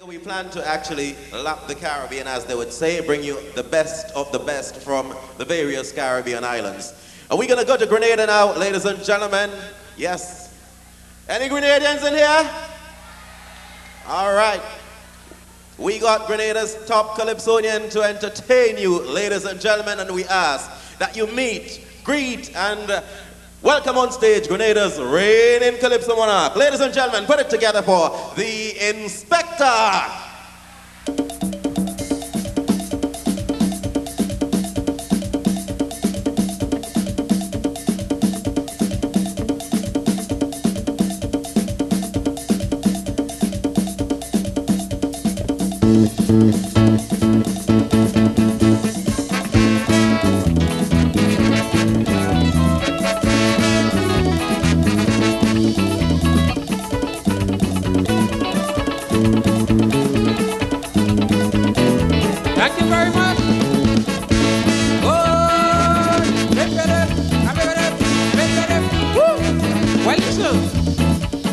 We plan to actually lap the Caribbean, as they would say, bring you the best of the best from the various Caribbean islands. Are we going to go to Grenada now, ladies and gentlemen? Yes. Any Grenadians in here? All right. We got Grenada's top calypsonian to entertain you, ladies and gentlemen, and we ask that you meet, greet, and welcome on stage Grenada's reigning calypso monarch. Ladies and gentlemen, put it together for the Inspector.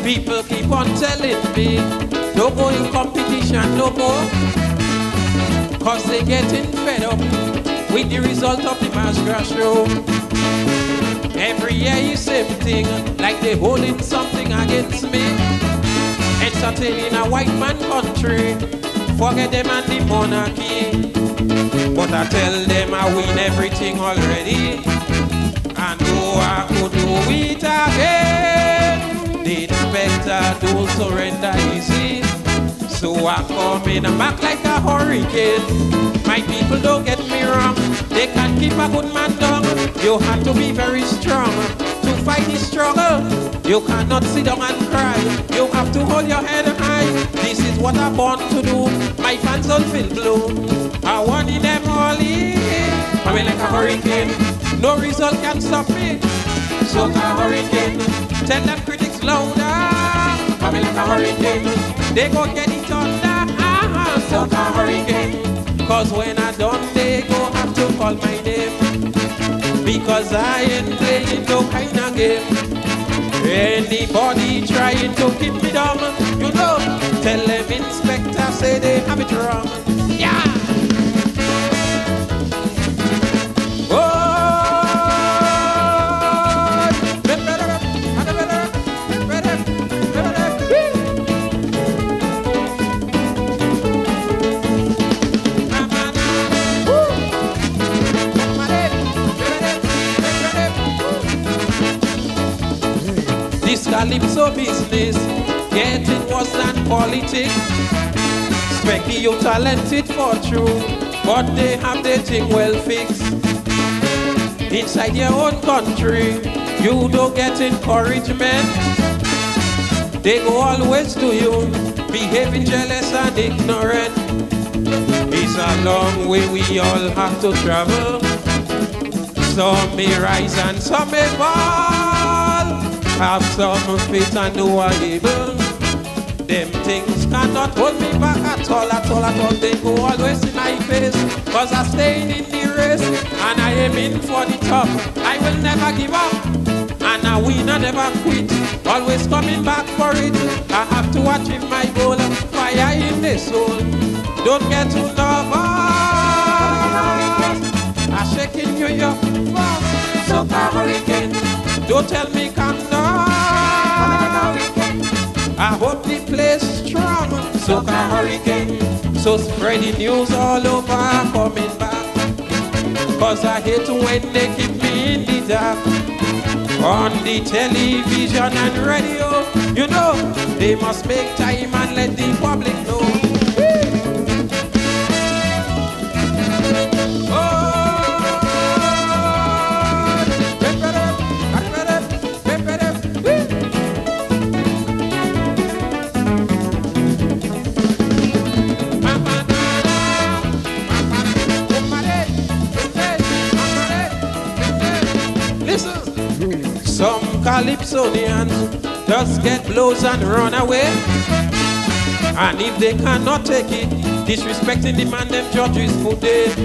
People keep on telling me, don't go in competition no more, cause they getting fed up with the result of the masquerade show. Every year you same thing, like they holding something against me. Entertaining a white man country, forget them and the monarchy. But I tell them I win everything already, and oh I could do it again. The inspector don't surrender easy, so I come in and back like a hurricane. My people, don't get me wrong, they can't keep a good man down. You have to be very strong to fight the struggle. You cannot sit down and cry, you have to hold your head high. This is what I'm born to do, my fans don't feel blue. I want them all in, coming like a hurricane. No result can stop me, Soca hurricane. Tell them critics louder, coming like a hurricane. They go get it under, Soca hurricane. Cause when I done, they go have to call my name, because I ain't playing no kind of game. Anybody trying to keep me down, you know, tell them inspector say they have it wrong. Yeah. This calypso business getting worse than politics. Specky, you talented for true, but they have their thing well fixed. Inside your own country, you don't get encouragement. They go always to you, behaving jealous and ignorant. It's a long way we all have to travel. Some may rise and some may fall. Have some faith and no are able. Them things cannot hold me back at all, at all, at all. They go always in my face, cause I stayed in the race, and I am in for the top. I will never give up, and I win and never quit. Always coming back for it. I have to achieve my goal. Fire in the soul. Don't get too nervous. I'm shaking New York. Soca hurricane. Don't tell me calm down. I hope the place strong. Soca hurricane. So spread the news all over, coming back. Cause I hate when they keep me in the dark. On the television and radio, you know, they must make time and let the public know. Some calypsonians just get blows and run away. And if they cannot take it, disrespecting the man them judges put it.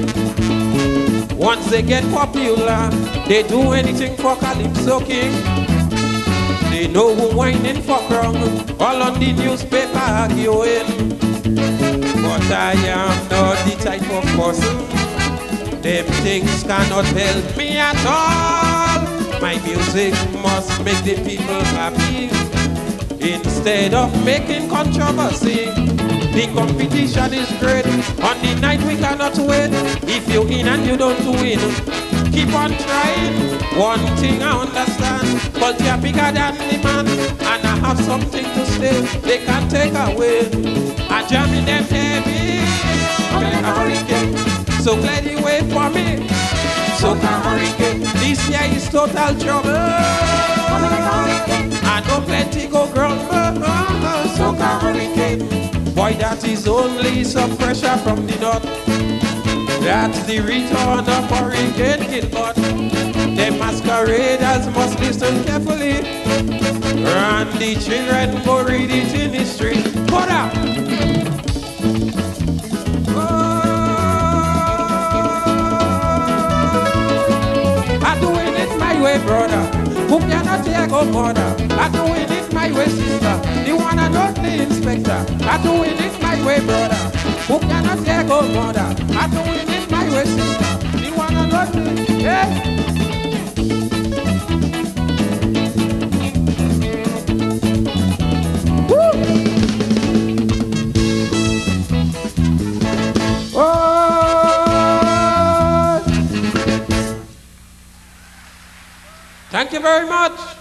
Once they get popular, they do anything for Calypso King. They know who whining for crown, all on the newspaper arguing. I am not the type of person. Them things cannot help me at all. My music must make the people happy instead of making controversy. The competition is great. On the night we cannot wait. If you in and you don't win, keep on trying. One thing I understand, but you're bigger than the man, and I have something to say they can't take away. I jam in them heavy, like a hurricane. So clear the way for me. Soca hurricane. This year is total trouble. I know plenty go ground. Soca hurricane. Boy, that is only some pressure from the north. That's the return of Hurricane Gilbert. The masqueraders must listen carefully, and the children go read it in history. Put up! I'm doing it my way, brother. Who cannot take a mother? I'm doing it my way, sister. The one and only inspector. I'm doing it my way, brother. Who cannot take a mother? I'm doing it my way, sister. The one and only. Yeah. Thank you very much.